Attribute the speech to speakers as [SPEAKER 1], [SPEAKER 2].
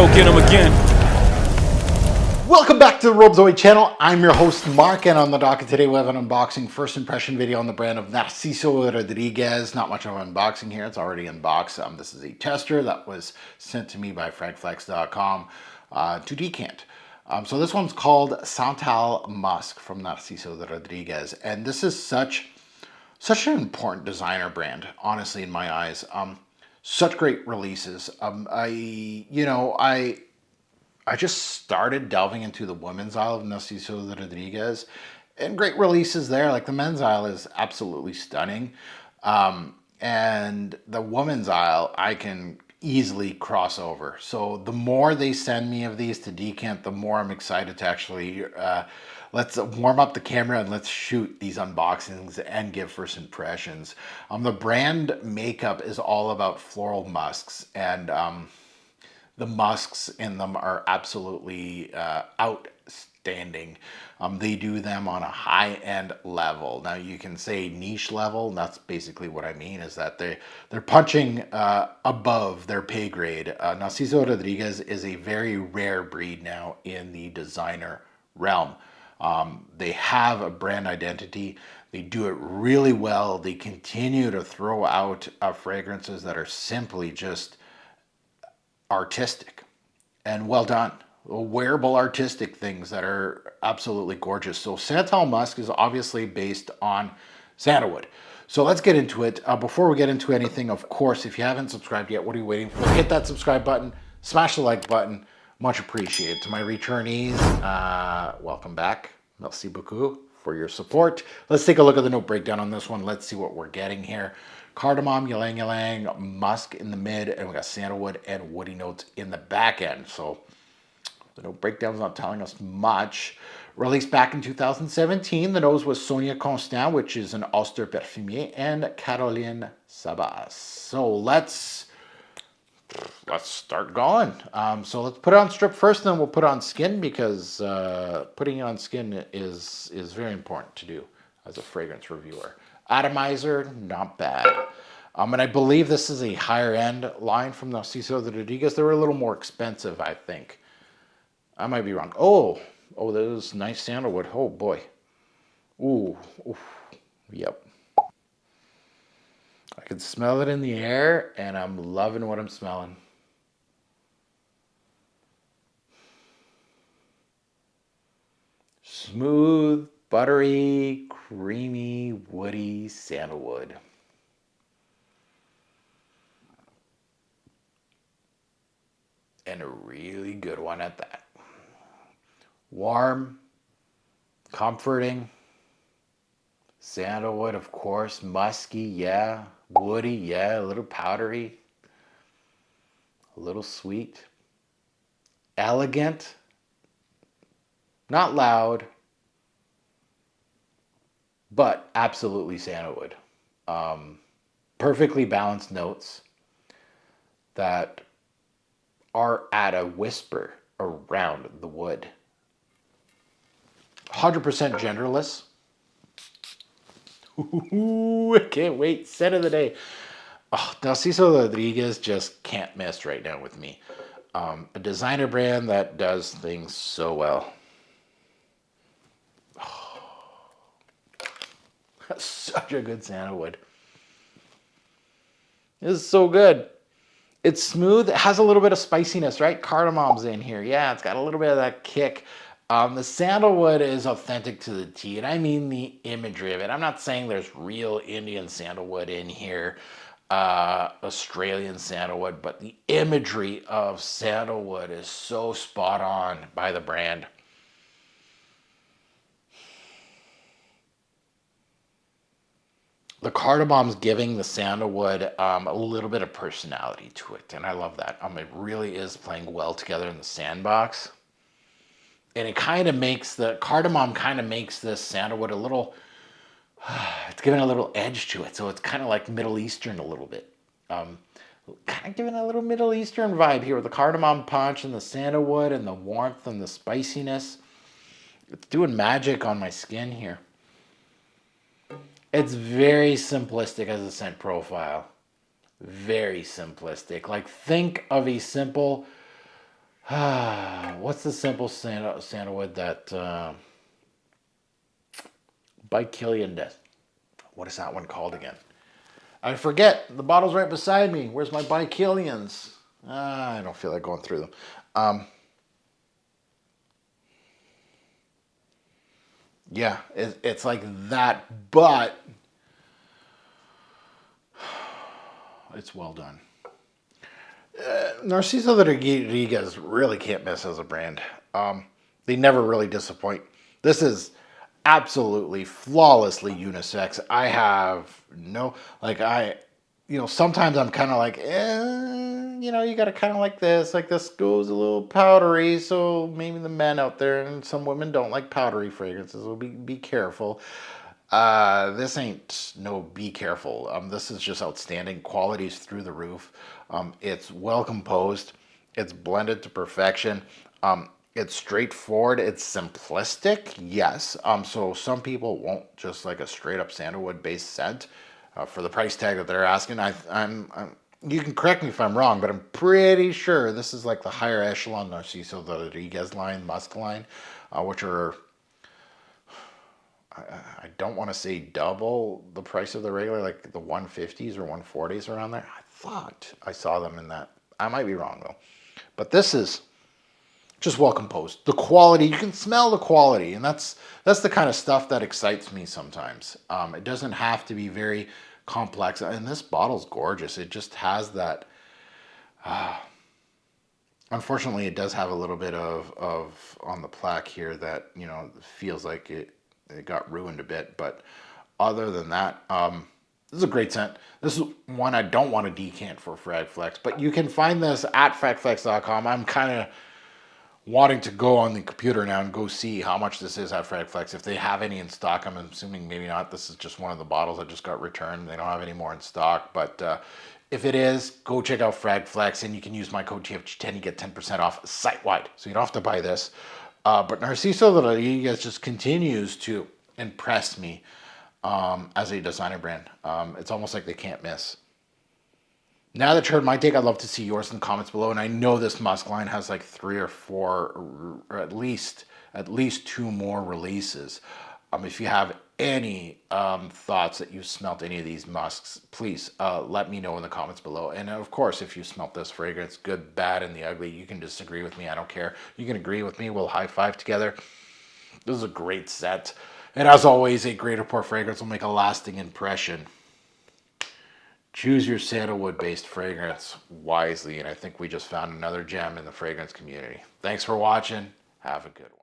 [SPEAKER 1] go get him again.
[SPEAKER 2] Welcome back to the Robezoid channel. I'm your host Mark, and on the docket today we have an unboxing first impression video on the brand of Narciso Rodriguez. Not much of an unboxing here, it's already unboxed. This is a tester that was sent to me by fragflex.com to decant. So this one's called Santal Musc from Narciso Rodriguez, and this is such an important designer brand, honestly, in my eyes. Such great releases. I just started delving into the women's aisle of Narciso Rodriguez, and great releases there. Like the men's aisle is absolutely stunning, and the women's aisle I can easily cross over. So the more they send me of these to decant, the more I'm excited to actually let's warm up the camera and let's shoot these unboxings and give first impressions. The brand makeup is all about floral musks, and the musks in them are absolutely outstanding. They do them on a high-end level. Now you can say niche level, and that's basically what I mean, is that they're punching above their pay grade. Narciso Rodriguez is a very rare breed now in the designer realm. They have a brand identity. They do it really well. They continue to throw out fragrances that are simply just artistic and well done. Wearable artistic things that are absolutely gorgeous. So Santal Musc is obviously based on sandalwood. So let's get into it. Before we get into anything, of course, if you haven't subscribed yet, what are you waiting for? Hit that subscribe button, smash the like button, much appreciated. To my returnees, welcome back. Merci beaucoup for your support. Let's take a look at the note breakdown on this one. Let's see what we're getting here. Cardamom, ylang ylang, musk in the mid, and we got sandalwood and woody notes in the back end. So the note breakdown's not telling us much. Released back in 2017, the nose was Sonia Constant, which is an Ulster Perfumier, and Caroline Sabas. So let's start going. So let's put it on strip first, then we'll put it on skin, because putting it on skin is very important to do as a fragrance reviewer. Atomizer, not bad. And I believe this is a higher end line from Narciso Rodriguez. They were a little more expensive, I think. I might be wrong. Oh, that is nice sandalwood. Oh boy. Ooh, yep. I can smell it in the air, and I'm loving what I'm smelling. Smooth, buttery, creamy, woody sandalwood. And a really good one at that. Warm, comforting. Sandalwood, of course. Musky, yeah. Woody, yeah. A little powdery. A little sweet. Elegant. Not loud. But absolutely sandalwood. Perfectly balanced notes that are at a whisper around the wood. 100% genderless. Ooh, I can't wait. Scent of the day. Oh, Narciso Rodriguez just can't miss right now with me. A designer brand that does things so well. That's such a good sandalwood. This is so good. It's smooth. It has a little bit of spiciness, right? Cardamom's in here. Yeah, it's got a little bit of that kick. The sandalwood is authentic to the tea, and I mean the imagery of it. I'm not saying there's real Indian sandalwood in here, Australian sandalwood, but the imagery of sandalwood is so spot on by the brand. The cardamom's giving the sandalwood a little bit of personality to it, and I love that. It really is playing well together in the sandbox. And it kind of makes the cardamom makes this sandalwood a little, it's giving a little edge to it. So it's kind of like Middle Eastern a little bit. Kind of giving a little Middle Eastern vibe here with the cardamom punch and the sandalwood and the warmth and the spiciness. It's doing magic on my skin here. It's very simplistic as a scent profile. Very simplistic. Like, think of a simple What's the simple sandalwood that by Killian Death? What is that one called again? I forget. The bottle's right beside me. Where's my Bikilians? I don't feel like going through them. Yeah, it's like that, but it's well done. Narciso Rodriguez really can't miss as a brand. They never really disappoint. This is absolutely flawlessly unisex. I have no, like sometimes I'm kind of like, you got to kind of like this goes a little powdery. So maybe the men out there and some women don't like powdery fragrances. So be careful. This ain't no be careful. This is just outstanding. Quality's through the roof. It's well composed. It's blended to perfection. It's straightforward. It's simplistic. Yes. So some people won't just like a straight up sandalwood based scent for the price tag that they're asking. I'm you can correct me if I'm wrong, but I'm pretty sure this is like the higher echelon Narciso Rodriguez line, Musk line, which are I don't want to say double the price of the regular, like the 150s or 140s around there. I thought I saw them in that. I might be wrong though. But this is just well composed. The quality, you can smell the quality, and that's the kind of stuff that excites me sometimes. It doesn't have to be very complex, and this bottle's gorgeous. It just has that. Unfortunately, it does have a little bit of on the plaque here that feels like it got ruined a bit. But other than that, this is a great scent. This is one I don't want to decant for Fragflex, but you can find this at fragflex.com. I'm kind of wanting to go on the computer now and go see how much this is at Fragflex. If they have any in stock, I'm assuming maybe not. This is just one of the bottles that just got returned. They don't have any more in stock, but if it is, go check out Fragflex, and you can use my code TFG10. You get 10% off site-wide, so you don't have to buy this. But Narciso Rodriguez just continues to impress me as a designer brand. It's almost like they can't miss. Now that you heard my take, I'd love to see yours in the comments below. And I know this Musk line has like 3 or 4, or at least 2 more releases. If you have any thoughts that you smelt any of these musks, please let me know in the comments below. And of course, if you smelt this fragrance, good, bad, and the ugly, you can disagree with me. I don't care. You can agree with me. We'll high five together. This is a great set. And as always, a great pour fragrance will make a lasting impression. Choose your sandalwood-based fragrance wisely, and I think we just found another gem in the fragrance community. Thanks for watching. Have a good one.